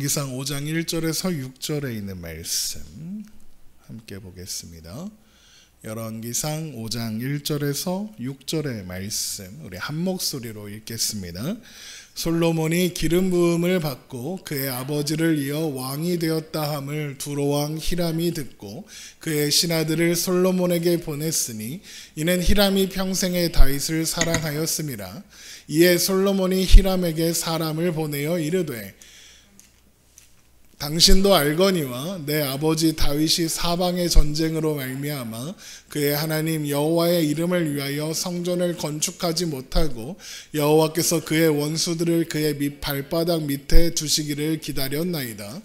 열왕기상 5장 1절에서 6절에 있는 말씀 함께 보겠습니다. 열왕기상 5장 1절에서 6절의 말씀 우리 한 목소리로 읽겠습니다. 솔로몬이 기름 부음을 받고 그의 아버지를 이어 왕이 되었다 함을 두로왕 히람이 듣고 그의 신하들을 솔로몬에게 보냈으니 이는 히람이 평생에 다윗을 사랑하였음이라. 이에 솔로몬이 히람에게 사람을 보내어 이르되 당신도 알거니와 내 아버지 다윗이 사방의 전쟁으로 말미암아 그의 하나님 여호와의 이름을 위하여 성전을 건축하지 못하고 여호와께서 그의 원수들을 그의 발바닥 밑에 두시기를 기다렸나이다.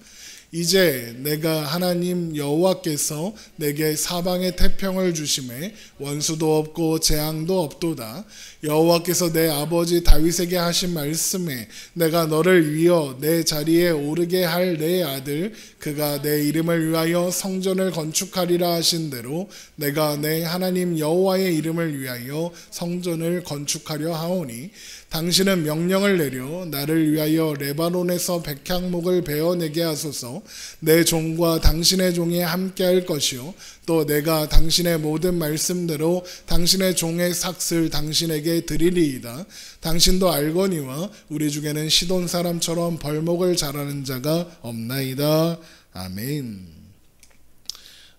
이제 내가 하나님 여호와께서 내게 사방의 태평을 주심에 원수도 없고 재앙도 없도다. 여호와께서 내 아버지 다윗에게 하신 말씀에 내가 너를 위어 내 자리에 오르게 할 내 아들 그가 내 이름을 위하여 성전을 건축하리라 하신 대로 내가 내 하나님 여호와의 이름을 위하여 성전을 건축하려 하오니 당신은 명령을 내려 나를 위하여 레바논에서 백향목을 베어내게 하소서. 내 종과 당신의 종이 함께할 것이요 또 내가 당신의 모든 말씀대로 당신의 종의 삭슬 당신에게 드리리이다. 당신도 알거니와 우리 중에는 시돈 사람처럼 벌목을 잘하는 자가 없나이다. 아멘.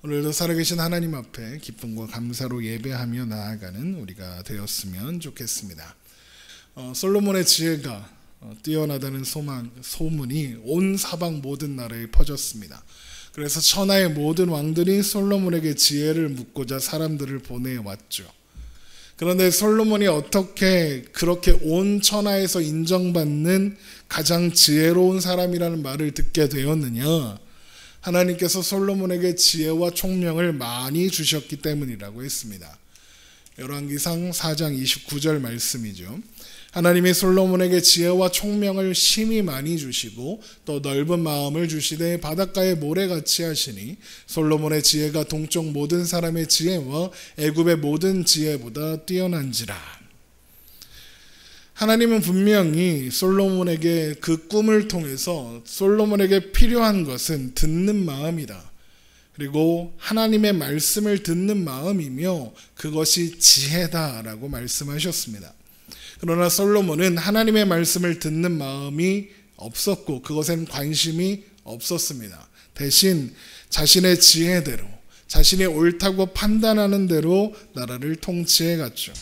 오늘도 살아계신 하나님 앞에 기쁨과 감사로 예배하며 나아가는 우리가 되었으면 좋겠습니다. 솔로몬의 지혜가 뛰어나다는 소문이 온 사방 모든 나라에 퍼졌습니다. 그래서 천하의 모든 왕들이 솔로몬에게 지혜를 묻고자 사람들을 보내왔죠. 그런데 솔로몬이 어떻게 그렇게 온 천하에서 인정받는 가장 지혜로운 사람이라는 말을 듣게 되었느냐? 하나님께서 솔로몬에게 지혜와 총명을 많이 주셨기 때문이라고 했습니다. 열왕기상 4장 29절 말씀이죠. 하나님이 솔로몬에게 지혜와 총명을 심히 많이 주시고 또 넓은 마음을 주시되 바닷가의 모래같이 하시니 솔로몬의 지혜가 동쪽 모든 사람의 지혜와 애굽의 모든 지혜보다 뛰어난지라. 하나님은 분명히 솔로몬에게 그 꿈을 통해서 솔로몬에게 필요한 것은 듣는 마음이다. 그리고 하나님의 말씀을 듣는 마음이며 그것이 지혜다라고 말씀하셨습니다. 그러나 솔로몬은 하나님의 말씀을 듣는 마음이 없었고 그것엔 관심이 없었습니다. 대신 자신의 지혜대로 자신이 옳다고 판단하는 대로 나라를 통치해 갔죠.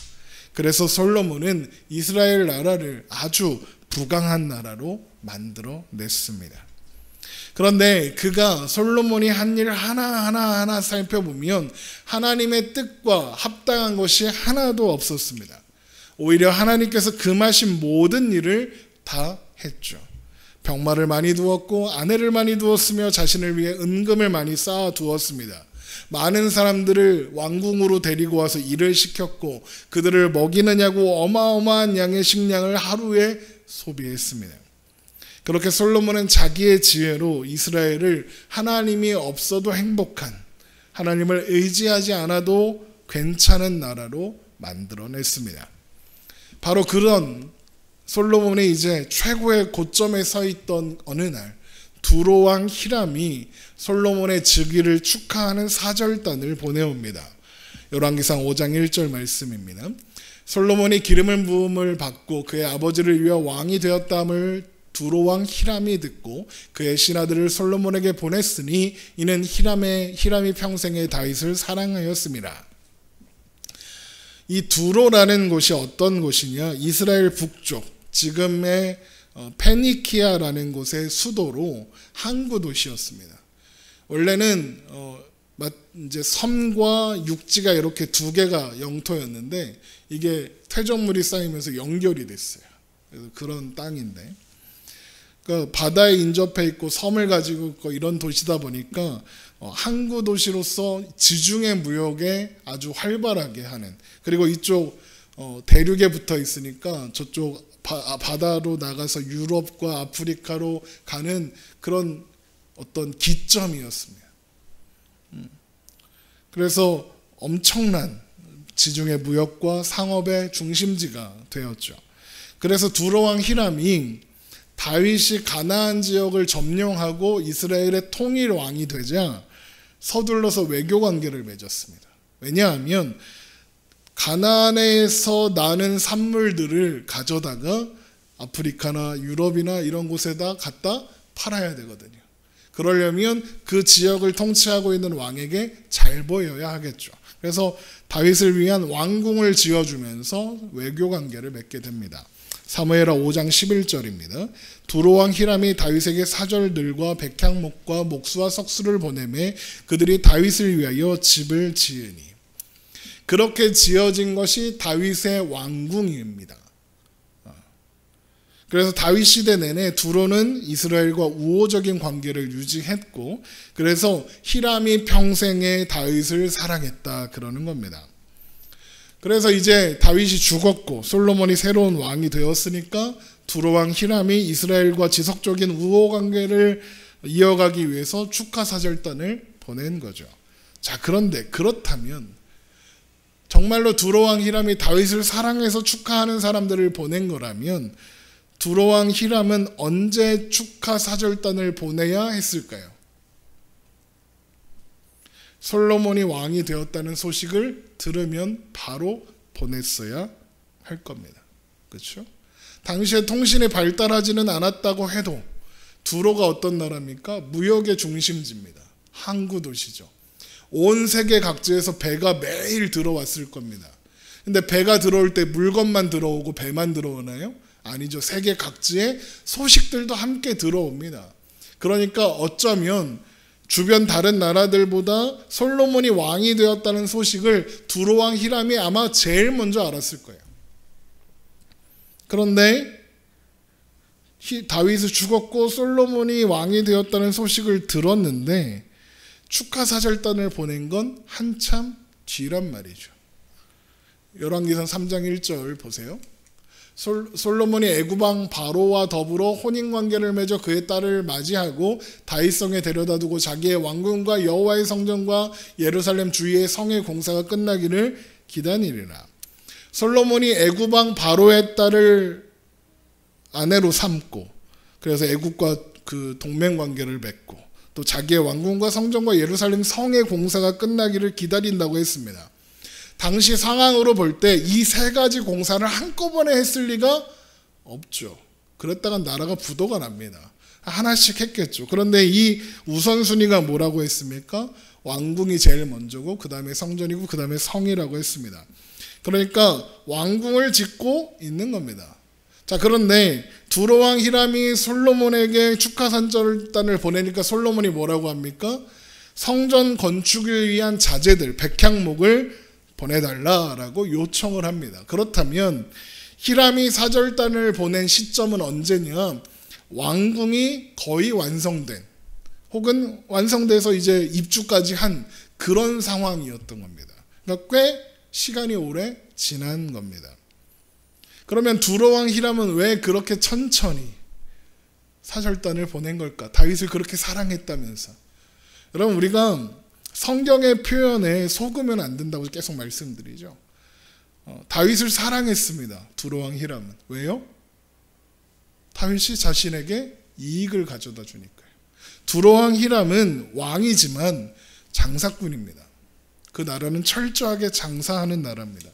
그래서 솔로몬은 이스라엘 나라를 아주 부강한 나라로 만들어 냈습니다. 그런데 그가 솔로몬이 한 일 하나하나 살펴보면 하나님의 뜻과 합당한 것이 하나도 없었습니다. 오히려 하나님께서 금하신 모든 일을 다 했죠. 병마를 많이 두었고 아내를 많이 두었으며 자신을 위해 은금을 많이 쌓아 두었습니다. 많은 사람들을 왕궁으로 데리고 와서 일을 시켰고 그들을 먹이느냐고 어마어마한 양의 식량을 하루에 소비했습니다. 그렇게 솔로몬은 자기의 지혜로 이스라엘을 하나님이 없어도 행복한, 하나님을 의지하지 않아도 괜찮은 나라로 만들어냈습니다. 바로 그런 솔로몬이 이제 최고의 고점에 서 있던 어느 날 두로왕 히람이 솔로몬의 즉위를 축하하는 사절단을 보내옵니다. 열왕기상 5장 1절 말씀입니다. 솔로몬이 기름을 부음을 받고 그의 아버지를 위하여 왕이 되었다함을 두로왕 히람이 듣고 그의 신하들을 솔로몬에게 보냈으니 이는 히람이 평생에 다윗을 사랑하였음이라. 이 두로라는 곳이 어떤 곳이냐? 이스라엘 북쪽 지금의 페니키아라는 곳의 수도로 항구 도시였습니다. 원래는 이제 섬과 육지가 이렇게 두 개가 영토였는데 이게 퇴적물이 쌓이면서 연결이 됐어요. 그래서 그런 땅인데, 그러니까 바다에 인접해 있고 섬을 가지고 있고 이런 도시다 보니까 항구 도시로서 지중해 무역에 아주 활발하게 하는, 그리고 이쪽 대륙에 붙어 있으니까 저쪽 바다로 나가서 유럽과 아프리카로 가는 그런 어떤 기점이었습니다. 그래서 엄청난 지중해 무역과 상업의 중심지가 되었죠. 그래서 두로왕 히람이 다윗이 가나안 지역을 점령하고 이스라엘의 통일 왕이 되자 서둘러서 외교 관계를 맺었습니다. 왜냐하면 가나안에서 나는 산물들을 가져다가 아프리카나 유럽이나 이런 곳에다 갖다 팔아야 되거든요. 그러려면 그 지역을 통치하고 있는 왕에게 잘 보여야 하겠죠. 그래서 다윗을 위한 왕궁을 지어주면서 외교 관계를 맺게 됩니다. 사무엘하 5장 11절입니다. 두로왕 히람이 다윗에게 사절들과 백향목과 목수와 석수를 보내매 그들이 다윗을 위하여 집을 지으니. 그렇게 지어진 것이 다윗의 왕궁입니다. 그래서 다윗 시대 내내 두로는 이스라엘과 우호적인 관계를 유지했고, 그래서 히람이 평생에 다윗을 사랑했다 그러는 겁니다. 그래서 이제 다윗이 죽었고 솔로몬이 새로운 왕이 되었으니까 두로왕 히람이 이스라엘과 지속적인 우호 관계를 이어가기 위해서 축하 사절단을 보낸 거죠. 자, 그런데 그렇다면 정말로 두로왕 히람이 다윗을 사랑해서 축하하는 사람들을 보낸 거라면 두로왕 히람은 언제 축하 사절단을 보내야 했을까요? 솔로몬이 왕이 되었다는 소식을 들으면 바로 보냈어야 할 겁니다. 그렇죠? 당시에 통신이 발달하지는 않았다고 해도 두로가 어떤 나라입니까? 무역의 중심지입니다. 항구 도시죠. 온 세계 각지에서 배가 매일 들어왔을 겁니다. 근데 배가 들어올 때 물건만 들어오고 배만 들어오나요? 아니죠. 세계 각지의 소식들도 함께 들어옵니다. 그러니까 어쩌면 주변 다른 나라들보다 솔로몬이 왕이 되었다는 소식을 두로왕 히람이 아마 제일 먼저 알았을 거예요. 그런데 다윗이 죽었고 솔로몬이 왕이 되었다는 소식을 들었는데 축하 사절단을 보낸 건 한참 뒤란 말이죠. 열왕기상 3장 1절 보세요. 솔로몬이 애굽왕 바로와 더불어 혼인관계를 맺어 그의 딸을 맞이하고 다윗성에 데려다 두고 자기의 왕궁과 여호와의 성전과 예루살렘 주위의 성의 공사가 끝나기를 기다리리라. 솔로몬이 애굽왕 바로의 딸을 아내로 삼고 그래서 애굽과 그 동맹관계를 맺고 또 자기의 왕궁과 성전과 예루살렘 성의 공사가 끝나기를 기다린다고 했습니다. 당시 상황으로 볼 때 이 세 가지 공사를 한꺼번에 했을 리가 없죠. 그랬다가 나라가 부도가 납니다. 하나씩 했겠죠. 그런데 이 우선순위가 뭐라고 했습니까? 왕궁이 제일 먼저고 그 다음에 성전이고 그 다음에 성이라고 했습니다. 그러니까 왕궁을 짓고 있는 겁니다. 자, 그런데 두로왕 히람이 솔로몬에게 축하 사절단을 보내니까 솔로몬이 뭐라고 합니까? 성전 건축을 위한 자재들, 백향목을 보내달라라고 요청을 합니다. 그렇다면 히람이 사절단을 보낸 시점은 언제냐? 왕궁이 거의 완성된 혹은 완성돼서 이제 입주까지 한 그런 상황이었던 겁니다. 그러니까 꽤 시간이 오래 지난 겁니다. 그러면 두로왕 히람은 왜 그렇게 천천히 사절단을 보낸 걸까? 다윗을 그렇게 사랑했다면서. 여러분, 우리가 성경의 표현에 속으면 안 된다고 계속 말씀드리죠. 다윗을 사랑했습니다. 두로왕 히람은. 왜요? 다윗이 자신에게 이익을 가져다 주니까요. 두로왕 히람은 왕이지만 장사꾼입니다. 그 나라는 철저하게 장사하는 나라입니다.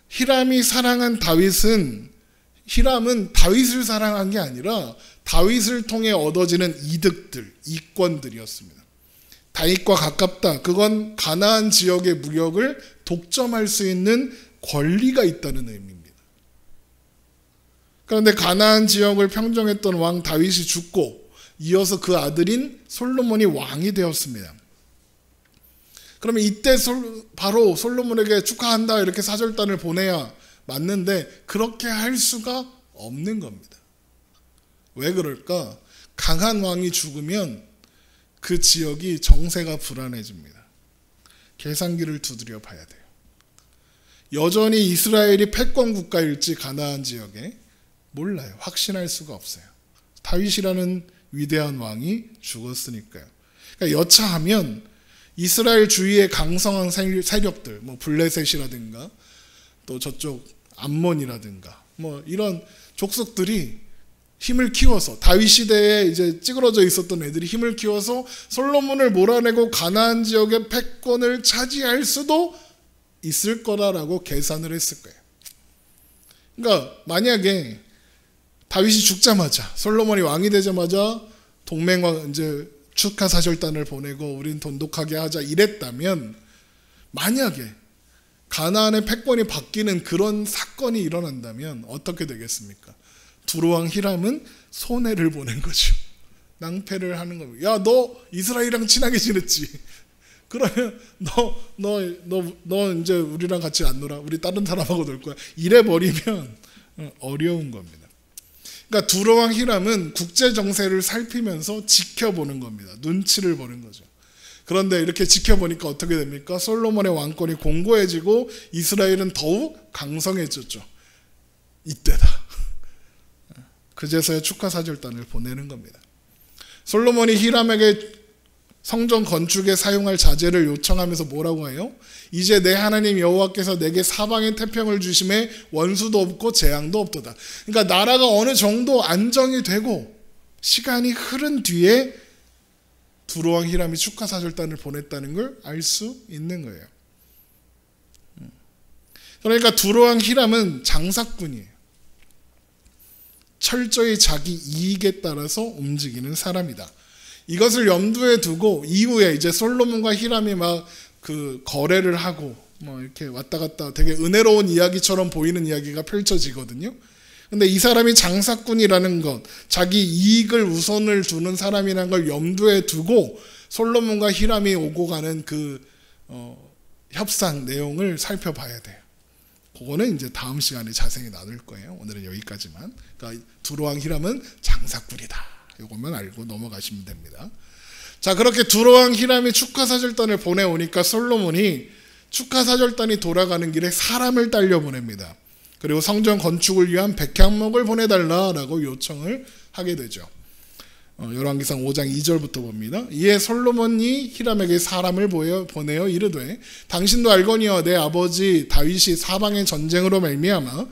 히람이 사랑한 히람은 다윗을 사랑한 게 아니라 다윗을 통해 얻어지는 이득들, 이권들이었습니다. 다윗과 가깝다. 그건 가나안 지역의 무역을 독점할 수 있는 권리가 있다는 의미입니다. 그런데 가나안 지역을 평정했던 왕 다윗이 죽고 이어서 그 아들인 솔로몬이 왕이 되었습니다. 그러면 이때 바로 솔로몬에게 축하한다 이렇게 사절단을 보내야 맞는데 그렇게 할 수가 없는 겁니다. 왜 그럴까? 강한 왕이 죽으면 그 지역이 정세가 불안해집니다. 계산기를 두드려 봐야 돼요. 여전히 이스라엘이 패권 국가일지 가나안 지역에 몰라요. 확신할 수가 없어요. 다윗이라는 위대한 왕이 죽었으니까요. 그러니까 여차하면 이스라엘 주위의 강성한 세력들, 뭐 블레셋이라든가 또 저쪽 암몬이라든가 뭐 이런 족속들이 힘을 키워서 다윗 시대에 이제 찌그러져 있었던 애들이 힘을 키워서 솔로몬을 몰아내고 가나안 지역의 패권을 차지할 수도 있을 거라고 계산을 했을 거예요. 그러니까 만약에 다윗이 죽자마자 솔로몬이 왕이 되자마자 동맹왕 이제 축하사절단을 보내고 우린 돈독하게 하자 이랬다면, 만약에 가나안의 패권이 바뀌는 그런 사건이 일어난다면 어떻게 되겠습니까? 두로왕 히람은 손해를 보낸 거죠. 낭패를 하는 겁니다. 야, 너 이스라엘이랑 친하게 지냈지? 그러면 너 이제 우리랑 같이 안 놀아. 우리 다른 사람하고 놀 거야. 이래 버리면 어려운 겁니다. 그러니까 두로왕 히람은 국제 정세를 살피면서 지켜보는 겁니다. 눈치를 보는 거죠. 그런데 이렇게 지켜보니까 어떻게 됩니까? 솔로몬의 왕권이 공고해지고 이스라엘은 더욱 강성해졌죠. 이때다. 그제서야 축하사절단을 보내는 겁니다. 솔로몬이 히람에게 성전 건축에 사용할 자재를 요청하면서 뭐라고 해요? 이제 내 하나님 여호와께서 내게 사방에 태평을 주심에 원수도 없고 재앙도 없도다. 그러니까 나라가 어느 정도 안정이 되고 시간이 흐른 뒤에 두로왕 히람이 축하사절단을 보냈다는 걸 알 수 있는 거예요. 그러니까 두로왕 히람은 장사꾼이에요. 철저히 자기 이익에 따라서 움직이는 사람이다. 이것을 염두에 두고 이후에 이제 솔로몬과 히람이 막 그 거래를 하고 뭐 이렇게 왔다 갔다 되게 은혜로운 이야기처럼 보이는 이야기가 펼쳐지거든요. 근데 이 사람이 장사꾼이라는 것, 자기 이익을 우선을 두는 사람이라는 걸 염두에 두고 솔로몬과 히람이 오고 가는 그 협상 내용을 살펴봐야 돼요. 그거는 이제 다음 시간에 자세히 나눌 거예요. 오늘은 여기까지만. 그러니까 두로왕 히람은 장사꾼이다. 이것만 알고 넘어가시면 됩니다. 자, 그렇게 두로왕 히람이 축하사절단을 보내오니까 솔로몬이 축하사절단이 돌아가는 길에 사람을 딸려 보냅니다. 그리고 성전 건축을 위한 백향목을 보내달라라고 요청을 하게 되죠. 열왕기상 5장 2절부터 봅니다. 이에 솔로몬이 히람에게 사람을 보내어 이르되 당신도 알거니와 내 아버지 다윗이 사방의 전쟁으로 말미암아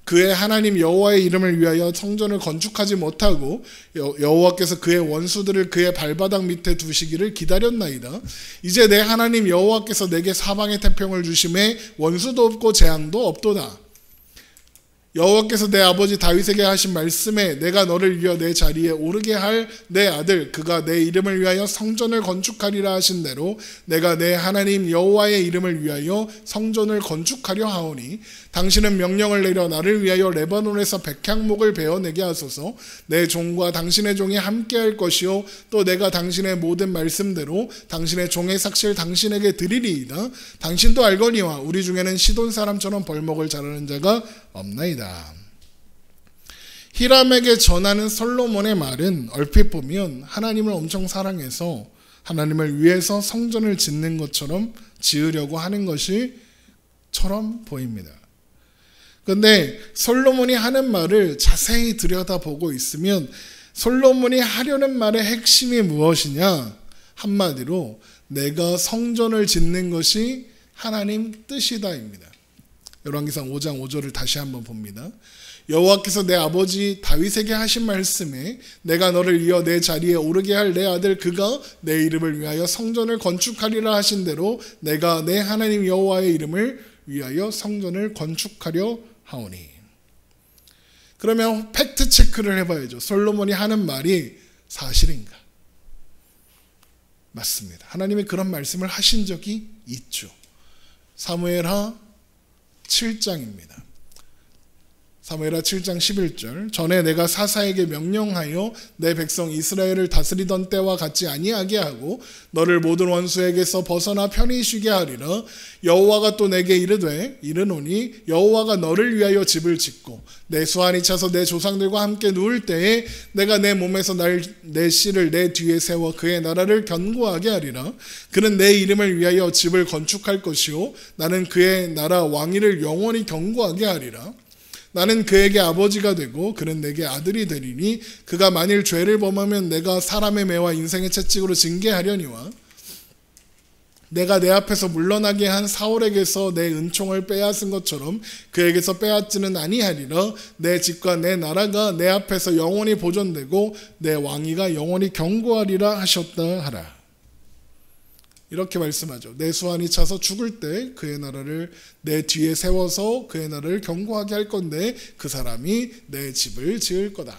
그의 하나님 여호와의 이름을 위하여 성전을 건축하지 못하고 여호와께서 그의 원수들을 그의 발바닥 밑에 두시기를 기다렸나이다. 이제 내 하나님 여호와께서 내게 사방의 태평을 주심에 원수도 없고 재앙도 없도다. 여호와께서 내 아버지 다윗에게 하신 말씀에 내가 너를 이어 내 자리에 오르게 할 내 아들 그가 내 이름을 위하여 성전을 건축하리라 하신 대로 내가 내 하나님 여호와의 이름을 위하여 성전을 건축하려 하오니 당신은 명령을 내려 나를 위하여 레바논에서 백향목을 베어내게 하소서. 내 종과 당신의 종이 함께할 것이요 또 내가 당신의 모든 말씀대로 당신의 종의 삭시를 당신에게 드리리이다. 당신도 알거니와 우리 중에는 시돈 사람처럼 벌목을 자르는 자가 없나이다. 히람에게 전하는 솔로몬의 말은 얼핏 보면 하나님을 엄청 사랑해서 하나님을 위해서 성전을 짓는 것처럼 지으려고 하는 것이처럼 보입니다. 그런데 솔로몬이 하는 말을 자세히 들여다보고 있으면 솔로몬이 하려는 말의 핵심이 무엇이냐? 한마디로 내가 성전을 짓는 것이 하나님 뜻이다입니다. 열왕기상 5장 5절을 다시 한번 봅니다. 여호와께서 내 아버지 다윗에게 하신 말씀에 내가 너를 이어 내 자리에 오르게 할 내 아들 그가 내 이름을 위하여 성전을 건축하리라 하신 대로 내가 내 하나님 여호와의 이름을 위하여 성전을 건축하려 하오니. 그러면 팩트 체크를 해봐야죠. 솔로몬이 하는 말이 사실인가? 맞습니다. 하나님이 그런 말씀을 하신 적이 있죠. 사무엘하 7장입니다. 사무엘하 7장 11절 전에 내가 사사에게 명령하여 내 백성 이스라엘을 다스리던 때와 같지 아니하게 하고 너를 모든 원수에게서 벗어나 편히 쉬게 하리라. 여호와가 또 내게 이르노니 여호와가 너를 위하여 집을 짓고 내 수완이 차서 내 조상들과 함께 누울 때에 내가 내 몸에서 내 씨를 내 뒤에 세워 그의 나라를 견고하게 하리라. 그는 내 이름을 위하여 집을 건축할 것이요 나는 그의 나라 왕위를 영원히 견고하게 하리라. 나는 그에게 아버지가 되고 그는 내게 아들이 되리니 그가 만일 죄를 범하면 내가 사람의 매와 인생의 채찍으로 징계하려니와 내가 내 앞에서 물러나게 한 사울에게서 내 은총을 빼앗은 것처럼 그에게서 빼앗지는 아니하리라. 내 집과 내 나라가 내 앞에서 영원히 보존되고 내 왕위가 영원히 견고하리라 하셨다 하라. 이렇게 말씀하죠. 내 수완이 차서 죽을 때 그의 나라를 내 뒤에 세워서 그의 나라를 견고하게 할 건데 그 사람이 내 집을 지을 거다.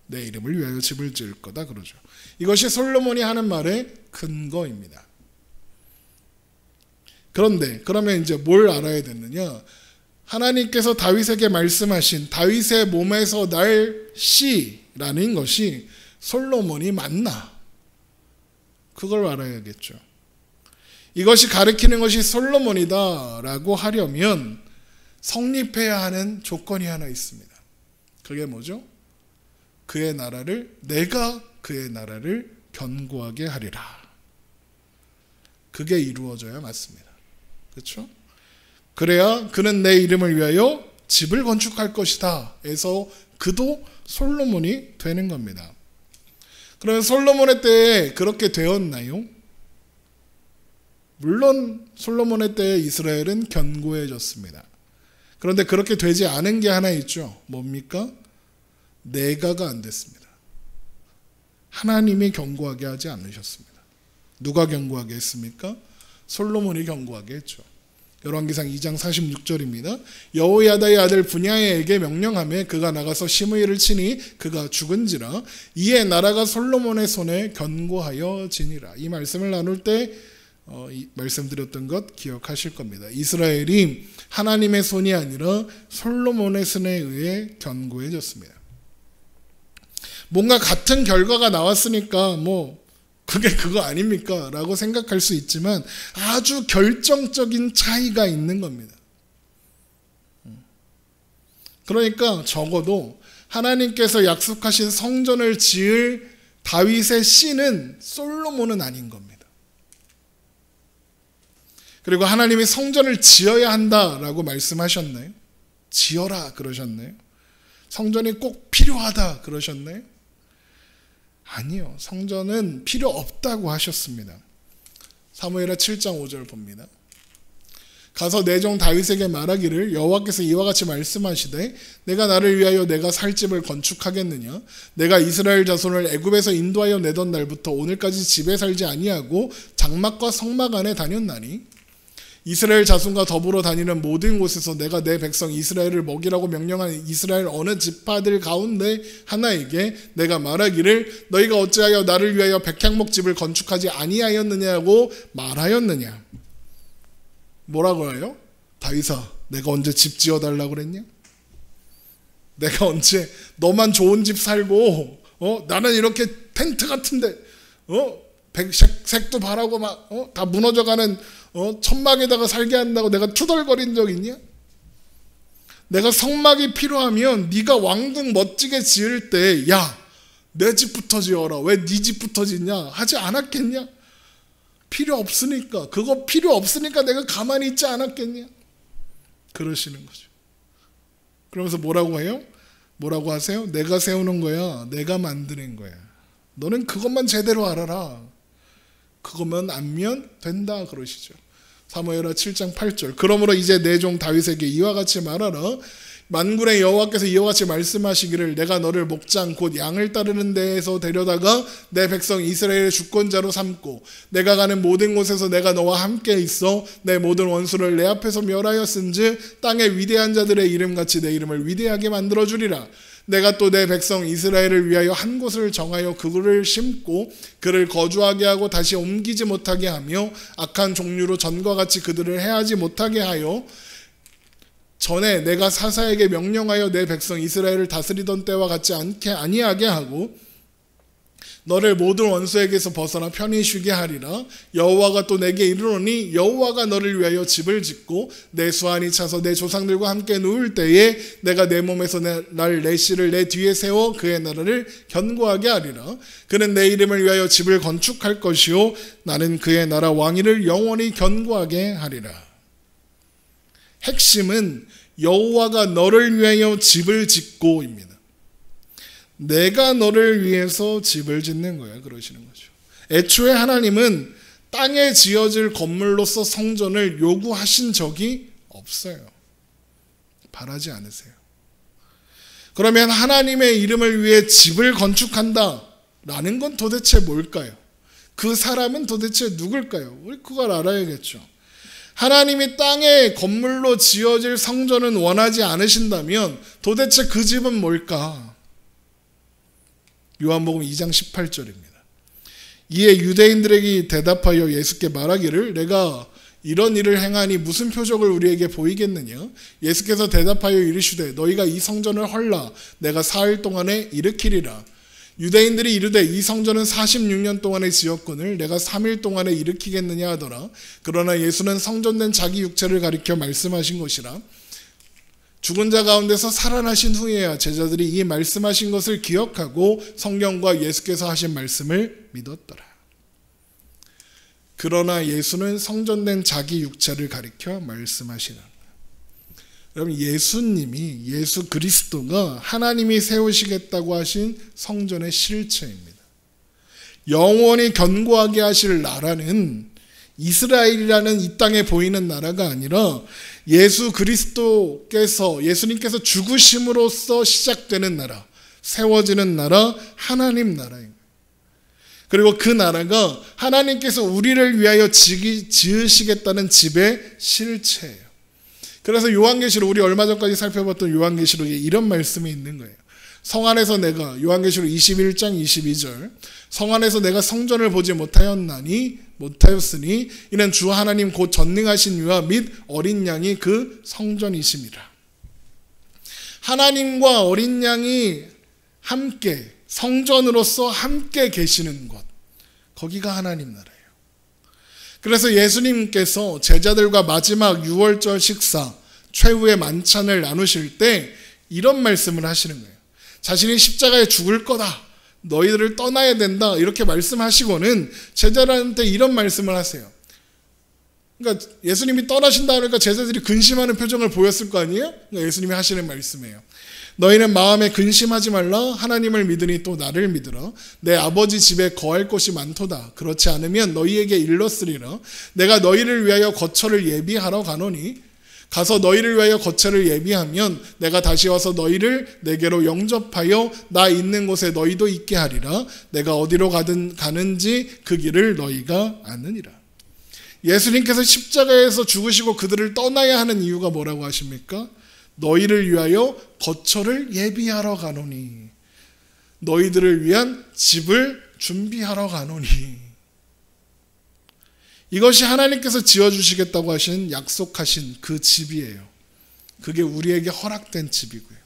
내 이름을 위하여 집을 지을 거다 그러죠. 이것이 솔로몬이 하는 말의 근거입니다. 그런데 그러면 이제 뭘 알아야 되느냐? 하나님께서 다윗에게 말씀하신 다윗의 몸에서 날 씨라는 것이 솔로몬이 맞나? 그걸 알아야겠죠. 이것이 가리키는 것이 솔로몬이다라고 하려면 성립해야 하는 조건이 하나 있습니다. 그게 뭐죠? 내가 그의 나라를 견고하게 하리라. 그게 이루어져야 맞습니다. 그렇죠? 그래야 그는 내 이름을 위하여 집을 건축할 것이다 해서 그도 솔로몬이 되는 겁니다. 그러면 솔로몬의 때에 그렇게 되었나요? 물론 솔로몬의 때에 이스라엘은 견고해졌습니다. 그런데 그렇게 되지 않은 게 하나 있죠. 뭡니까? 내가가 안 됐습니다. 하나님이 견고하게 하지 않으셨습니다. 누가 견고하게 했습니까? 솔로몬이 견고하게 했죠. 열왕기상 2장 46절입니다. 여호야다의 아들 분야에게 명령하며 그가 나가서 시므이를 치니 그가 죽은지라 이에 나라가 솔로몬의 손에 견고하여 지니라. 이 말씀을 나눌 때 말씀드렸던 것 기억하실 겁니다. 이스라엘이 하나님의 손이 아니라 솔로몬의 손에 의해 견고해졌습니다. 뭔가 같은 결과가 나왔으니까 그게 그거 아닙니까? 라고 생각할 수 있지만 아주 결정적인 차이가 있는 겁니다. 그러니까 적어도 하나님께서 약속하신 성전을 지을 다윗의 씨는 솔로몬은 아닌 겁니다. 그리고 하나님이 성전을 지어야 한다라고 말씀하셨나요? 지어라 그러셨나요? 성전이 꼭 필요하다 그러셨나요? 아니요. 성전은 필요 없다고 하셨습니다. 사무엘하 7장 5절 봅니다. 가서 내 종 다윗에게 말하기를 여호와께서 이와 같이 말씀하시되 내가 나를 위하여 내가 살 집을 건축하겠느냐? 내가 이스라엘 자손을 애굽에서 인도하여 내던 날부터 오늘까지 집에 살지 아니하고 장막과 성막 안에 다녔나니 이스라엘 자손과 더불어 다니는 모든 곳에서 내가 내 백성 이스라엘을 먹이라고 명령한 이스라엘 어느 지파들 가운데 하나에게 내가 말하기를 너희가 어찌하여 나를 위하여 백향목 집을 건축하지 아니하였느냐고 말하였느냐. 뭐라고 해요? 다윗아, 내가 언제 집 지어달라고 그랬냐? 내가 언제 너만 좋은 집 살고 나는 이렇게 텐트 같은데 색도 바라고 막 다 무너져가는 천막에다가 살게 한다고 내가 투덜거린 적 있냐? 내가 성막이 필요하면 네가 왕궁 멋지게 지을 때 야, 내 집부터 지어라. 왜 네 집부터 짓냐? 하지 않았겠냐? 필요 없으니까. 그거 필요 없으니까 내가 가만히 있지 않았겠냐? 그러시는 거죠. 그러면서 뭐라고 해요? 뭐라고 하세요? 내가 세우는 거야. 내가 만드는 거야. 너는 그것만 제대로 알아라. 그것만 알면 된다 그러시죠. 사무엘하 7장 8절. 그러므로 이제 내 종 다윗에게 이와 같이 말하라. 만군의 여호와께서 이와 같이 말씀하시기를 내가 너를 목장 곧 양을 따르는 데에서 데려다가 내 백성 이스라엘의 주권자로 삼고 내가 가는 모든 곳에서 내가 너와 함께 있어 내 모든 원수를 내 앞에서 멸하였은즉 땅의 위대한 자들의 이름같이 내 이름을 위대하게 만들어주리라. 내가 또 내 백성 이스라엘을 위하여 한 곳을 정하여 그를 심고 그를 거주하게 하고 다시 옮기지 못하게 하며 악한 종류로 전과 같이 그들을 해하지 못하게 하여 전에 내가 사사에게 명령하여 내 백성 이스라엘을 다스리던 때와 같지 않게 아니하게 하고 너를 모든 원수에게서 벗어나 편히 쉬게 하리라. 여호와가 또 내게 이르노니 여호와가 너를 위하여 집을 짓고 내 수완이 차서 내 조상들과 함께 누울 때에 내가 내 몸에서 내 씨를 내 뒤에 세워 그의 나라를 견고하게 하리라. 그는 내 이름을 위하여 집을 건축할 것이요 나는 그의 나라 왕위를 영원히 견고하게 하리라. 핵심은 여호와가 너를 위하여 집을 짓고입니다. 내가 너를 위해서 집을 짓는 거야. 그러시는 거죠. 애초에 하나님은 땅에 지어질 건물로서 성전을 요구하신 적이 없어요. 바라지 않으세요. 그러면 하나님의 이름을 위해 집을 건축한다라는 건 도대체 뭘까요? 그 사람은 도대체 누굴까요? 우리 그걸 알아야겠죠. 하나님이 땅에 건물로 지어질 성전은 원하지 않으신다면 도대체 그 집은 뭘까? 요한복음 2장 18절입니다. 이에 유대인들에게 대답하여 예수께 말하기를 내가 이런 일을 행하니 무슨 표적을 우리에게 보이겠느냐? 예수께서 대답하여 이르시되 너희가 이 성전을 헐라 내가 4일 동안에 일으키리라. 유대인들이 이르되 이 성전은 46년 동안에 지었거늘 내가 3일 동안에 일으키겠느냐 하더라. 그러나 예수는 성전된 자기 육체를 가리켜 말씀하신 것이라. 죽은 자 가운데서 살아나신 후에야 제자들이 이 말씀하신 것을 기억하고 성경과 예수께서 하신 말씀을 믿었더라. 그러나 예수는 성전된 자기 육체를 가리켜 말씀하시라. 여러분, 예수님이, 예수 그리스도가 하나님이 세우시겠다고 하신 성전의 실체입니다. 영원히 견고하게 하실 나라는 이스라엘이라는 이 땅에 보이는 나라가 아니라 예수 그리스도께서, 예수님께서 죽으심으로써 시작되는 나라, 세워지는 나라, 하나님 나라입니다. 그리고 그 나라가 하나님께서 우리를 위하여 지으시겠다는 집의 실체예요. 그래서 요한계시록, 우리 얼마 전까지 살펴봤던 요한계시록에 이런 말씀이 있는 거예요. 성 안에서 내가, 요한계시록 21장 22절, 성 안에서 내가 성전을 보지 못하였으니 이는 주 하나님 곧 전능하신 이와 및 어린 양이 그 성전이심이라. 하나님과 어린 양이 함께 성전으로서 함께 계시는 곳, 거기가 하나님 나라예요. 그래서 예수님께서 제자들과 마지막 유월절 식사, 최후의 만찬을 나누실 때 이런 말씀을 하시는 거예요. 자신이 십자가에 죽을 거다, 너희들을 떠나야 된다, 이렇게 말씀하시고는 제자들한테 이런 말씀을 하세요. 그러니까 예수님이 떠나신다 그러니까 제자들이 근심하는 표정을 보였을 거 아니에요? 그러니까 예수님이 하시는 말씀이에요. 너희는 마음에 근심하지 말라. 하나님을 믿으니 또 나를 믿으라. 내 아버지 집에 거할 곳이 많도다. 그렇지 않으면 너희에게 일렀으리라. 내가 너희를 위하여 거처를 예비하러 가노니 가서 너희를 위하여 거처를 예비하면 내가 다시 와서 너희를 내게로 영접하여 나 있는 곳에 너희도 있게 하리라. 내가 어디로 가는지 그 길을 너희가 아느니라. 예수님께서 십자가에서 죽으시고 그들을 떠나야 하는 이유가 뭐라고 하십니까? 너희를 위하여 거처를 예비하러 가노니, 너희들을 위한 집을 준비하러 가노니. 이것이 하나님께서 지어주시겠다고 하신, 약속하신 그 집이에요. 그게 우리에게 허락된 집이고요.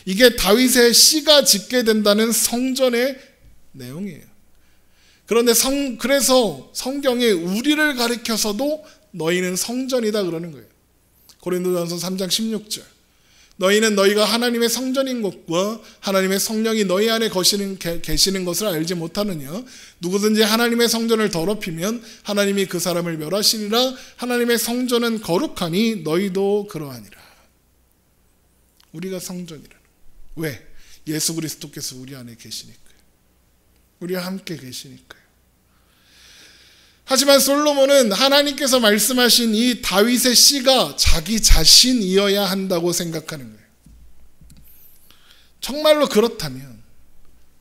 이게 다윗의 씨가 짓게 된다는 성전의 내용이에요. 그런데 그래서 성경에 우리를 가리켜서도 너희는 성전이다 그러는 거예요. 고린도전서 3장 16절. 너희는 너희가 하나님의 성전인 것과 하나님의 성령이 너희 안에 계시는 것을 알지 못하느냐. 누구든지 하나님의 성전을 더럽히면 하나님이 그 사람을 멸하시리라. 하나님의 성전은 거룩하니 너희도 그러하니라. 우리가 성전이라는. 왜? 예수 그리스도께서 우리 안에 계시니까요. 우리와 함께 계시니까요. 하지만 솔로몬은 하나님께서 말씀하신 이 다윗의 씨가 자기 자신이어야 한다고 생각하는 거예요. 정말로 그렇다면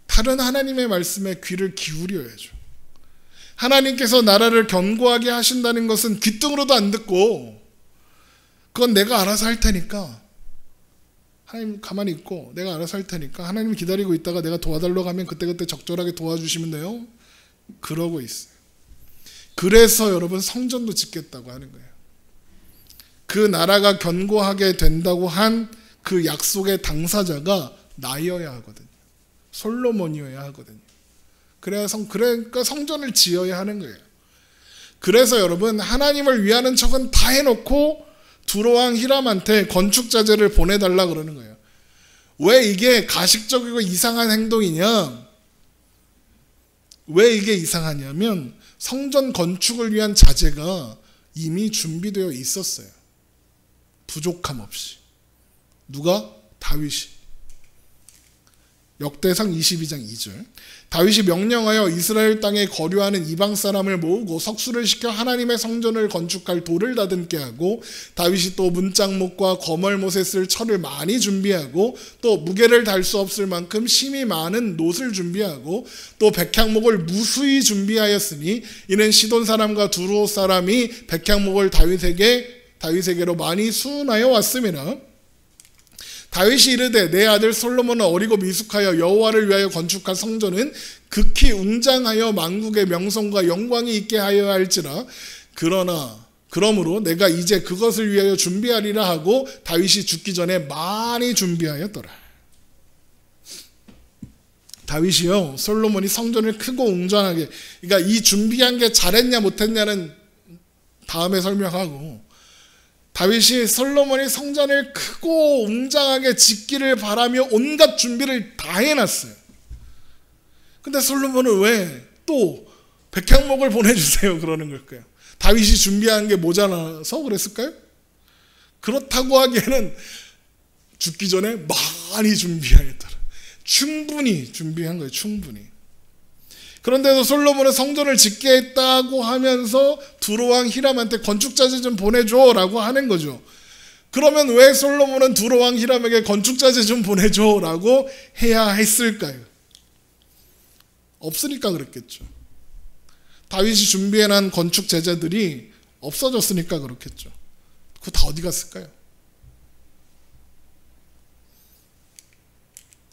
다른 하나님의 말씀에 귀를 기울여야죠. 하나님께서 나라를 견고하게 하신다는 것은 귀등으로도 안 듣고 그건 내가 알아서 할 테니까, 하나님 가만히 있고 내가 알아서 할 테니까, 하나님 기다리고 있다가 내가 도와달라고 하면 그때그때 적절하게 도와주시면 돼요, 그러고 있어요. 그래서 여러분 성전도 짓겠다고 하는 거예요. 그 나라가 견고하게 된다고 한 그 약속의 당사자가 나여야 하거든요. 솔로몬이어야 하거든요. 그러니까 성전을 지어야 하는 거예요. 그래서 여러분 하나님을 위하는 척은 다 해놓고 두로왕 히람한테 건축자재를 보내달라 그러는 거예요. 왜 이게 가식적이고 이상한 행동이냐? 왜 이게 이상하냐면 성전 건축을 위한 자재가 이미 준비되어 있었어요. 부족함 없이. 누가? 다윗이. 역대상 22장 2절. 다윗이 명령하여 이스라엘 땅에 거류하는 이방 사람을 모으고 석수를 시켜 하나님의 성전을 건축할 돌을 다듬게 하고, 다윗이 또 문짝목과 거멀못에 쓸 철을 많이 준비하고, 또 무게를 달 수 없을 만큼 심이 많은 놋을 준비하고, 또 백향목을 무수히 준비하였으니 이는 시돈 사람과 두로 사람이 백향목을 다윗에게로 많이 수운하여 왔음이라. 다윗이 이르되 내 아들 솔로몬은 어리고 미숙하여 여호와를 위하여 건축할 성전은 극히 웅장하여 만국의 명성과 영광이 있게 하여야 할지라. 그러므로 내가 이제 그것을 위하여 준비하리라 하고 다윗이 죽기 전에 많이 준비하였더라. 다윗이요, 솔로몬이 성전을 크고 웅장하게, 그러니까 이 준비한 게 잘했냐 못했냐는 다음에 설명하고, 다윗이 솔로몬이 성전을 크고 웅장하게 짓기를 바라며 온갖 준비를 다 해놨어요. 근데 솔로몬은 왜 또 백향목을 보내주세요 그러는 걸까요? 다윗이 준비한 게 모자라서 그랬을까요? 그렇다고 하기에는 죽기 전에 많이 준비하였더라. 충분히 준비한 거예요. 충분히. 그런데도 솔로몬은 성전을 짓게 했다고 하면서 두로왕 히람한테 건축자재 좀 보내줘 라고 하는 거죠. 그러면 왜 솔로몬은 두로왕 히람에게 건축자재 좀 보내줘 라고 해야 했을까요? 없으니까 그랬겠죠. 다윗이 준비해놓은 건축 제자들이 없어졌으니까 그렇겠죠. 그거 다 어디 갔을까요?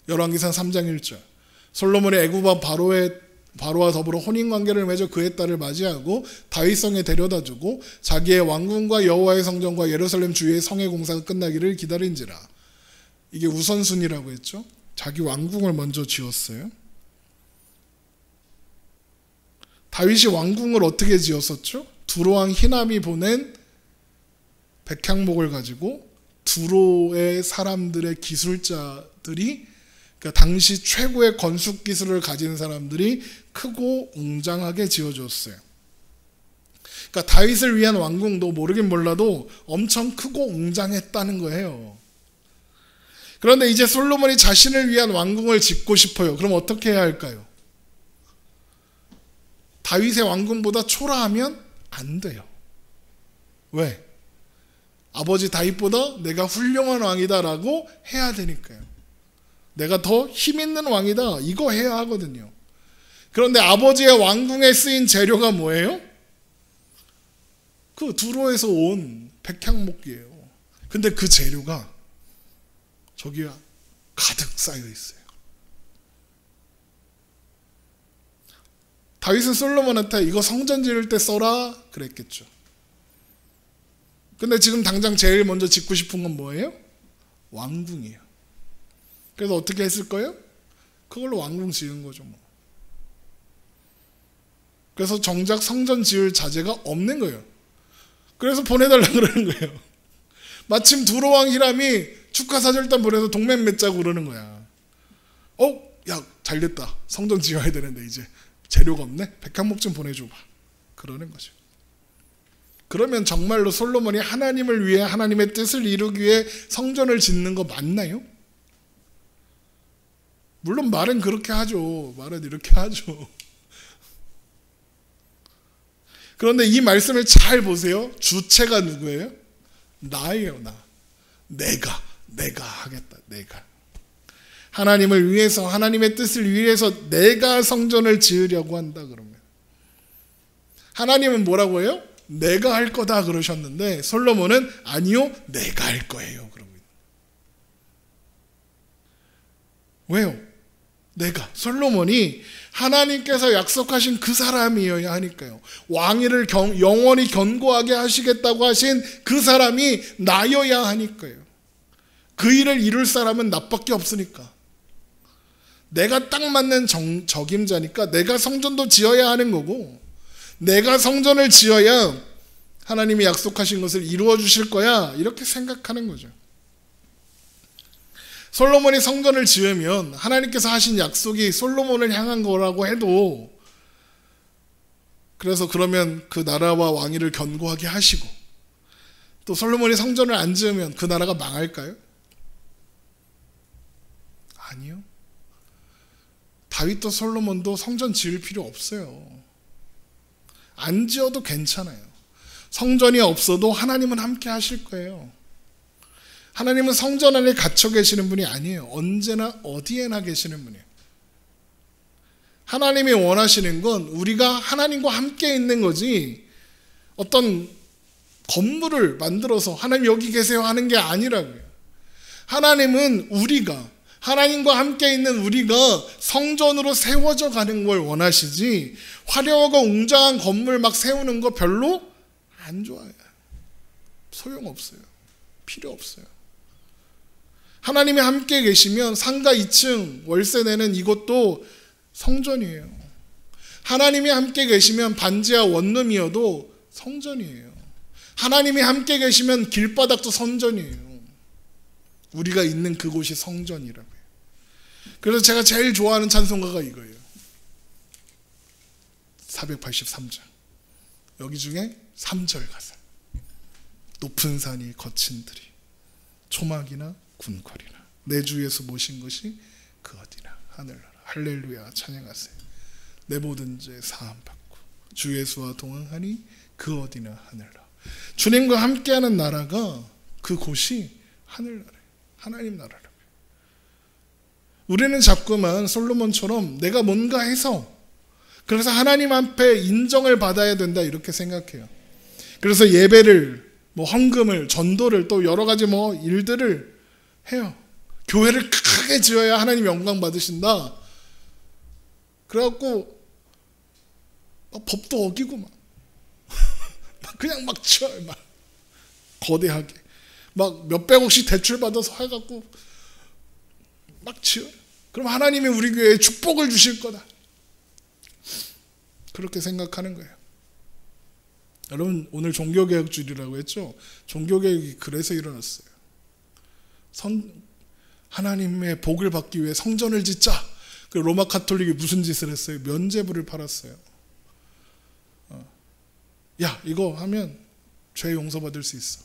열왕기상 3장 1절. 솔로몬이 애굽 왕 바로와 더불어 혼인관계를 맺어 그의 딸을 맞이하고 다윗성에 데려다주고 자기의 왕궁과 여호와의 성전과 예루살렘 주위의 성의 공사가 끝나기를 기다린지라. 이게 우선순위라고 했죠. 자기 왕궁을 먼저 지었어요. 다윗이 왕궁을 어떻게 지었었죠? 두로왕 히람이 보낸 백향목을 가지고 두로의 사람들의 기술자들이, 그러니까 당시 최고의 건축 기술을 가진 사람들이 크고 웅장하게 지어줬어요. 그러니까 다윗을 위한 왕궁도 모르긴 몰라도 엄청 크고 웅장했다는 거예요. 그런데 이제 솔로몬이 자신을 위한 왕궁을 짓고 싶어요. 그럼 어떻게 해야 할까요? 다윗의 왕궁보다 초라하면 안 돼요. 왜? 아버지 다윗보다 내가 훌륭한 왕이다라고 해야 되니까요. 내가 더 힘있는 왕이다, 이거 해야 하거든요. 그런데 아버지의 왕궁에 쓰인 재료가 뭐예요? 그 두로에서 온 백향목이에요. 근데 그 재료가 저기 가득 쌓여 있어요. 다윗은 솔로몬한테 이거 성전 지을 때 써라 그랬겠죠. 근데 지금 당장 제일 먼저 짓고 싶은 건 뭐예요? 왕궁이에요. 그래서 어떻게 했을 거예요? 그걸로 왕궁 지은 거죠. 뭐. 그래서 정작 성전 지을 자재가 없는 거예요. 그래서 보내달라고 그러는 거예요. 마침 두로왕 히람이 축하사절단 보내서 동맹 맺자고 그러는 거야. 야, 잘됐다. 성전 지어야 되는데 이제 재료가 없네. 백향목 좀 보내줘봐. 그러는 거죠. 그러면 정말로 솔로몬이 하나님을 위해 하나님의 뜻을 이루기 위해 성전을 짓는 거 맞나요? 물론 말은 그렇게 하죠. 말은 이렇게 하죠. 그런데 이 말씀을 잘 보세요. 주체가 누구예요? 나예요. 내가 하겠다. 내가. 하나님을 위해서, 하나님의 뜻을 위해서 내가 성전을 지으려고 한다 그러면 하나님은 뭐라고 해요? 내가 할 거다 그러셨는데 솔로몬은 아니요, 내가 할 거예요 그럽니다. 왜요? 내가, 솔로몬이 하나님께서 약속하신 그 사람이어야 하니까요. 왕위를 영원히 견고하게 하시겠다고 하신 그 사람이 나여야 하니까요. 그 일을 이룰 사람은 나밖에 없으니까. 내가 딱 맞는 적임자니까 내가 성전도 지어야 하는 거고, 내가 성전을 지어야 하나님이 약속하신 것을 이루어 주실 거야, 이렇게 생각하는 거죠. 솔로몬이 성전을 지으면 하나님께서 하신 약속이 솔로몬을 향한 거라고 해도, 그래서 그러면 그 나라와 왕위를 견고하게 하시고, 또 솔로몬이 성전을 안 지으면 그 나라가 망할까요? 아니요. 다윗도 솔로몬도 성전 지을 필요 없어요. 안 지어도 괜찮아요. 성전이 없어도 하나님은 함께 하실 거예요. 하나님은 성전 안에 갇혀 계시는 분이 아니에요. 언제나 어디에나 계시는 분이에요. 하나님이 원하시는 건 우리가 하나님과 함께 있는 거지, 어떤 건물을 만들어서 하나님 여기 계세요 하는 게 아니라고요. 하나님은 우리가, 하나님과 함께 있는 우리가 성전으로 세워져 가는 걸 원하시지, 화려하고 웅장한 건물 막 세우는 거 별로 안 좋아해요. 소용없어요. 필요 없어요. 하나님이 함께 계시면 상가 2층 월세 내는 이것도 성전이에요. 하나님이 함께 계시면 반지하 원룸이어도 성전이에요. 하나님이 함께 계시면 길바닥도 성전이에요. 우리가 있는 그곳이 성전이라고요. 그래서 제가 제일 좋아하는 찬송가가 이거예요. 483장. 여기 중에 3절 가사. 높은 산이 거친 들이 초막이나 군거리나 내 주 예수 모신 것이 그 어디나 하늘나라. 할렐루야 찬양하세요. 내 모든 죄 사함 받고 주 예수와 동행하니 그 어디나 하늘나라. 주님과 함께하는 나라가, 그 곳이 하늘나라예요. 하나님 나라라고요. 우리는 자꾸만 솔로몬처럼 내가 뭔가 해서, 그래서 하나님 앞에 인정을 받아야 된다 이렇게 생각해요. 그래서 예배를, 헌금을, 전도를, 또 여러 가지 일들을 해요. 교회를 크게 지어야 하나님 영광 받으신다. 그래갖고 법도 어기고 그냥 지어요. 거대하게 몇백억씩 대출 받아서 해갖고 지어요. 그럼 하나님이 우리 교회에 축복을 주실 거다, 그렇게 생각하는 거예요. 여러분, 오늘 종교개혁주의라고 했죠. 종교개혁이 그래서 일어났어요. 하나님의 복을 받기 위해 성전을 짓자. 그 로마 가톨릭이 무슨 짓을 했어요? 면죄부를 팔았어요. 야, 이거 하면 죄 용서받을 수 있어.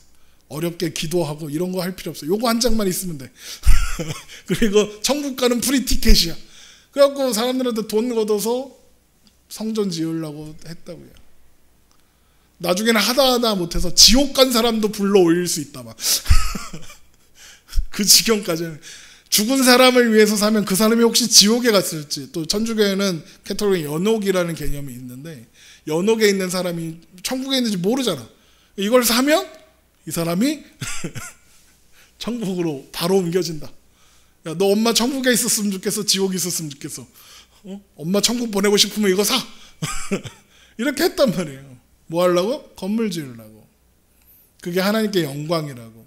어렵게 기도하고 이런 거 할 필요 없어. 요거 한 장만 있으면 돼. 그리고 천국 가는 프리 티켓이야. 그래갖고 사람들한테 돈 걷어서 성전 지으려고 했다고요. 나중에는 하다 못해서 지옥 간 사람도 불러 올릴 수 있다 그 지경까지는. 죽은 사람을 위해서 사면 그 사람이 혹시 지옥에 갔을지. 또 천주교에는 캐톨릭 연옥이라는 개념이 있는데, 연옥에 있는 사람이 천국에 있는지 모르잖아. 이걸 사면 이 사람이 천국으로 바로 옮겨진다. 야, 너 엄마 천국에 있었으면 좋겠어, 지옥에 있었으면 좋겠어? 엄마 천국 보내고 싶으면 이거 사. 이렇게 했단 말이에요. 뭐 하려고? 건물 지으려고. 그게 하나님께 영광이라고.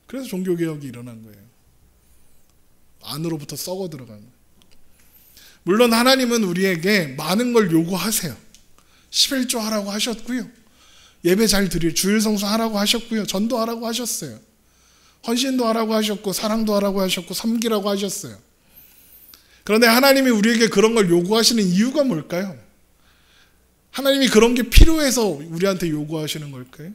그래서 종교개혁이 일어난 거예요. 안으로부터 썩어 들어가는 거예요. 물론 하나님은 우리에게 많은 걸 요구하세요. 11조 하라고 하셨고요. 예배 잘 드릴, 주일 성수 하라고 하셨고요. 전도하라고 하셨어요. 헌신도 하라고 하셨고, 사랑도 하라고 하셨고, 섬기라고 하셨어요. 그런데 하나님이 우리에게 그런 걸 요구하시는 이유가 뭘까요? 하나님이 그런 게 필요해서 우리한테 요구하시는 걸까요?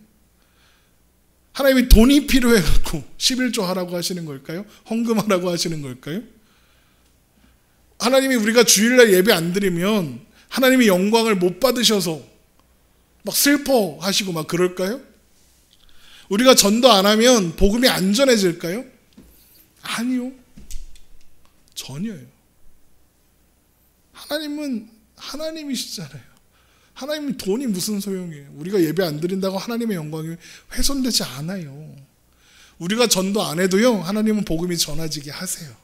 하나님이 돈이 필요해갖고 11조 하라고 하시는 걸까요? 헌금하라고 하시는 걸까요? 하나님이 우리가 주일날 예배 안 드리면 하나님이 영광을 못 받으셔서 슬퍼하시고 그럴까요? 우리가 전도 안 하면 복음이 안전해질까요? 아니요. 전혀요. 하나님은 하나님이시잖아요. 하나님은 돈이 무슨 소용이에요? 우리가 예배 안 드린다고 하나님의 영광이 훼손되지 않아요. 우리가 전도 안 해도요, 하나님은 복음이 전해지게 하세요.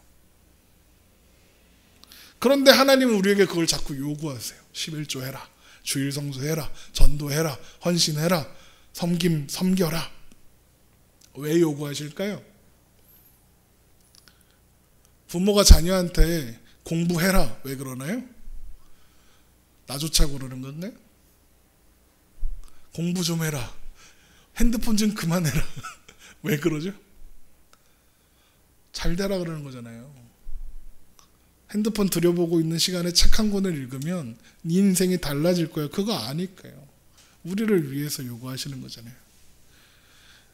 그런데 하나님은 우리에게 그걸 자꾸 요구하세요. 11조 해라, 주일 성수해라, 전도해라, 헌신해라, 섬겨라. 왜 요구하실까요? 부모가 자녀한테 공부해라, 왜 그러나요? 나조차 그러는 건가요? 공부 좀 해라, 핸드폰 좀 그만해라. 왜 그러죠? 잘 되라 그러는 거잖아요. 핸드폰 들여보고 있는 시간에 책 한 권을 읽으면 네 인생이 달라질 거야. 그거 아닐까요? 우리를 위해서 요구하시는 거잖아요.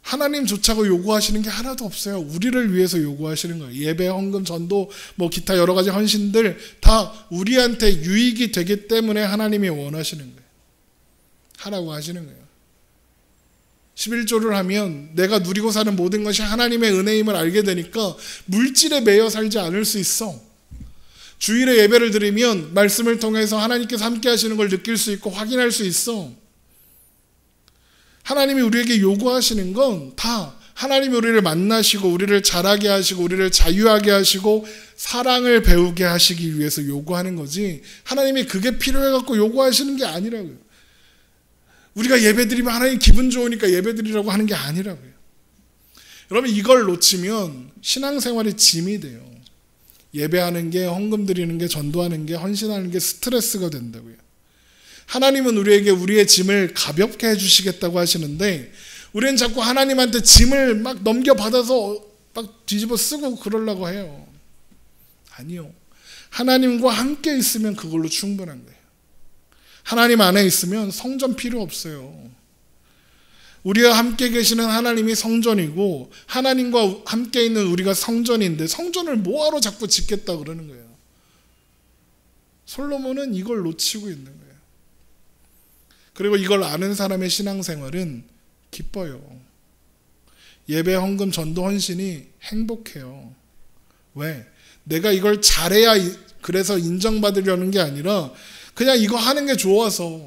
하나님조차고 요구하시는 게 하나도 없어요. 우리를 위해서 요구하시는 거예요. 예배, 헌금, 전도, 기타 여러 가지 헌신들 다 우리한테 유익이 되기 때문에 하나님이 원하시는 거예요. 하라고 하시는 거예요. 11조를 하면 내가 누리고 사는 모든 것이 하나님의 은혜임을 알게 되니까 물질에 매여 살지 않을 수 있어. 주일에 예배를 드리면 말씀을 통해서 하나님께서 함께 하시는 걸 느낄 수 있고 확인할 수 있어. 하나님이 우리에게 요구하시는 건 다 하나님이 우리를 만나시고 우리를 자라게 하시고 우리를 자유하게 하시고 사랑을 배우게 하시기 위해서 요구하는 거지, 하나님이 그게 필요해갖고 요구하시는 게 아니라고요. 우리가 예배드리면 하나님 기분 좋으니까 예배드리라고 하는 게 아니라고요. 여러분, 이걸 놓치면 신앙생활이 짐이 돼요. 예배하는 게, 헌금 드리는 게, 전도하는 게, 헌신하는 게 스트레스가 된다고요. 하나님은 우리에게 우리의 짐을 가볍게 해주시겠다고 하시는데 우리는 자꾸 하나님한테 짐을 막 넘겨받아서 막 뒤집어 쓰고 그러려고 해요. 아니요. 하나님과 함께 있으면 그걸로 충분한 거예요. 하나님 안에 있으면 성전 필요 없어요. 우리와 함께 계시는 하나님이 성전이고 하나님과 함께 있는 우리가 성전인데 성전을 뭐하러 자꾸 짓겠다 그러는 거예요. 솔로몬은 이걸 놓치고 있는 거예요. 그리고 이걸 아는 사람의 신앙생활은 기뻐요. 예배, 헌금, 전도, 헌신이 행복해요. 왜? 내가 이걸 잘해야 그래서 인정받으려는 게 아니라 그냥 이거 하는 게 좋아서,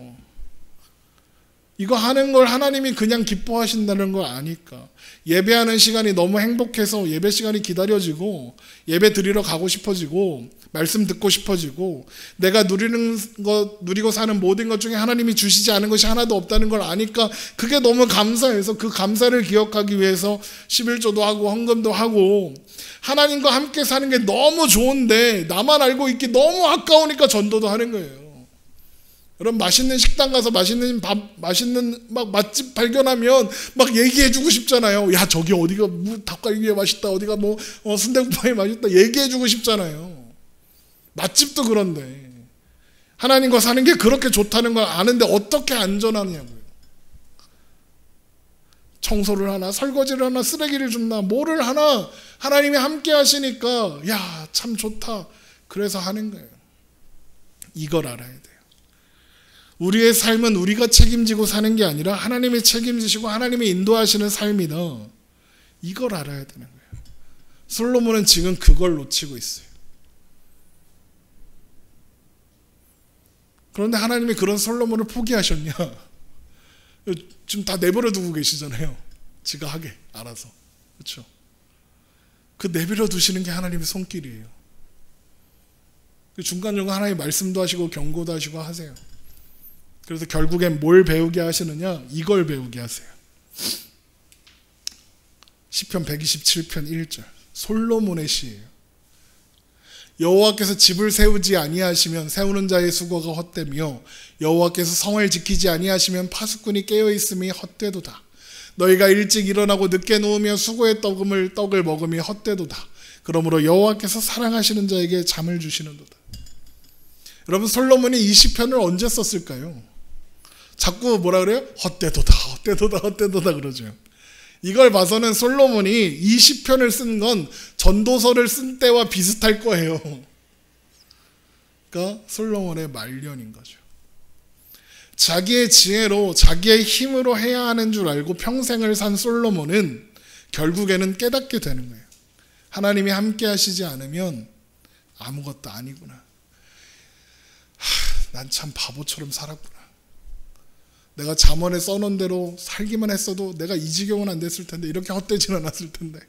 이거 하는 걸 하나님이 그냥 기뻐하신다는 걸 아니까. 예배하는 시간이 너무 행복해서 예배 시간이 기다려지고 예배 드리러 가고 싶어지고 말씀 듣고 싶어지고 내가 누리고 사는 모든 것 중에 하나님이 주시지 않은 것이 하나도 없다는 걸 아니까 그게 너무 감사해서 그 감사를 기억하기 위해서 11조도 하고 헌금도 하고 하나님과 함께 사는 게 너무 좋은데 나만 알고 있기 너무 아까우니까 전도도 하는 거예요. 여러분, 맛있는 식당 가서 맛있는 밥, 맛있는 막 맛집 발견하면 막 얘기해주고 싶잖아요. 야, 저기 어디가 닭갈비에 맛있다, 어디가 순대국밥이 맛있다 얘기해주고 싶잖아요. 맛집도 그런데 하나님과 사는 게 그렇게 좋다는 걸 아는데 어떻게 안전하냐고요. 청소를 하나, 설거지를 하나, 쓰레기를 줍나, 뭐를 하나 하나님이 함께 하시니까 야, 참 좋다. 그래서 하는 거예요. 이걸 알아야 돼요. 우리의 삶은 우리가 책임지고 사는 게 아니라 하나님이 책임지시고 하나님이 인도하시는 삶이다. 이걸 알아야 되는 거예요. 솔로몬은 지금 그걸 놓치고 있어요. 그런데 하나님이 그런 솔로몬을 포기하셨냐? 지금 다 내버려 두고 계시잖아요. 지가 하게 알아서. 그렇죠? 그 내버려 두시는 게 하나님의 손길이에요. 중간중간 하나님 말씀도 하시고 경고도 하시고 하세요. 그래서 결국엔 뭘 배우게 하시느냐? 이걸 배우게 하세요. 시편 127편 1절 솔로몬의 시예요. 여호와께서 집을 세우지 아니하시면 세우는 자의 수고가 헛되며 여호와께서 성을 지키지 아니하시면 파수꾼이 깨어있음이 헛되도다. 너희가 일찍 일어나고 늦게 누우며 수고의 떡을 먹음이 헛되도다. 그러므로 여호와께서 사랑하시는 자에게 잠을 주시는도다. 여러분, 솔로몬이 이 시편을 언제 썼을까요? 자꾸 뭐라 그래요? 헛되도다, 헛되도다, 헛되도다 그러죠. 이걸 봐서는 솔로몬이 이 시편을 쓴 건 전도서를 쓴 때와 비슷할 거예요. 그러니까 솔로몬의 말년인 거죠. 자기의 지혜로 자기의 힘으로 해야 하는 줄 알고 평생을 산 솔로몬은 결국에는 깨닫게 되는 거예요. 하나님이 함께 하시지 않으면 아무것도 아니구나. 난 참 바보처럼 살았구나. 내가 잠언에 써놓은 대로 살기만 했어도 내가 이 지경은 안 됐을 텐데, 이렇게 헛되지는 않았을 텐데.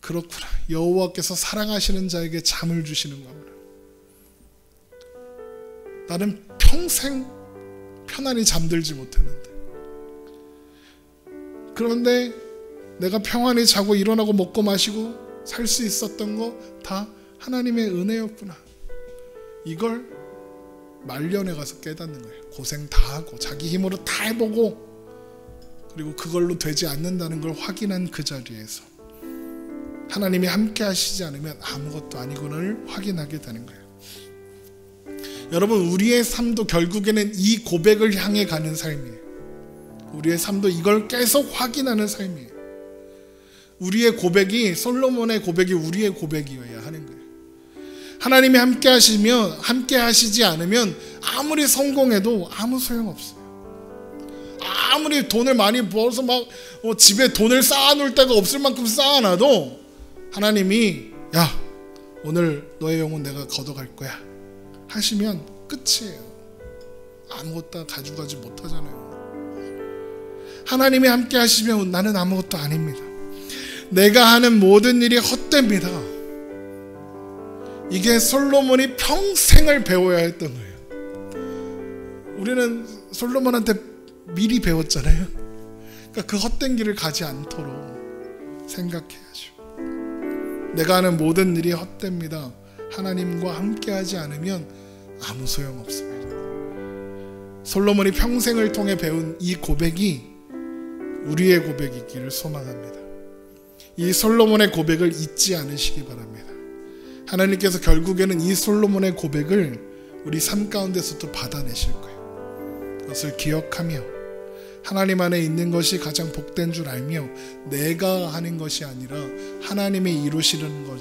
그렇구나. 여호와께서 사랑하시는 자에게 잠을 주시는 거구나. 나는 평생 편안히 잠들지 못했는데, 그런데 내가 평안히 자고 일어나고 먹고 마시고 살 수 있었던 거 다 하나님의 은혜였구나. 이걸 말년에 가서 깨닫는 거예요. 고생 다 하고 자기 힘으로 다 해보고 그리고 그걸로 되지 않는다는 걸 확인한 그 자리에서 하나님이 함께 하시지 않으면 아무것도 아니구나를 확인하게 되는 거예요. 여러분, 우리의 삶도 결국에는 이 고백을 향해 가는 삶이에요. 우리의 삶도 이걸 계속 확인하는 삶이에요. 우리의 고백이, 솔로몬의 고백이 우리의 고백이어야 하는 거예요. 하나님이 함께 하시면, 함께 하시지 않으면 아무리 성공해도 아무 소용없어요. 아무리 돈을 많이 벌어서 막 집에 돈을 쌓아놓을 데가 없을 만큼 쌓아놔도 하나님이 야, 오늘 너의 영혼 내가 걷어갈 거야 하시면 끝이에요. 아무것도 가져가지 못하잖아요. 하나님이 함께 하시면 나는 아무것도 아닙니다. 내가 하는 모든 일이 헛됩니다. 이게 솔로몬이 평생을 배워야 했던 거예요. 우리는 솔로몬한테 미리 배웠잖아요. 그러니까 그 헛된 길을 가지 않도록 생각해야죠. 내가 하는 모든 일이 헛됩니다. 하나님과 함께하지 않으면 아무 소용없습니다. 솔로몬이 평생을 통해 배운 이 고백이 우리의 고백이기를 소망합니다. 이 솔로몬의 고백을 잊지 않으시기 바랍니다. 하나님께서 결국에는 이 솔로몬의 고백을 우리 삶 가운데서도 받아내실 거예요. 그것을 기억하며 하나님 안에 있는 것이 가장 복된 줄 알며 내가 하는 것이 아니라 하나님이 이루시는 것,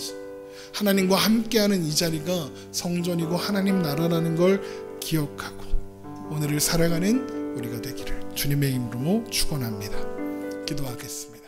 하나님과 함께하는 이 자리가 성전이고 하나님 나라라는 걸 기억하고 오늘을 살아가는 우리가 되기를 주님의 이름으로 축원합니다. 기도하겠습니다.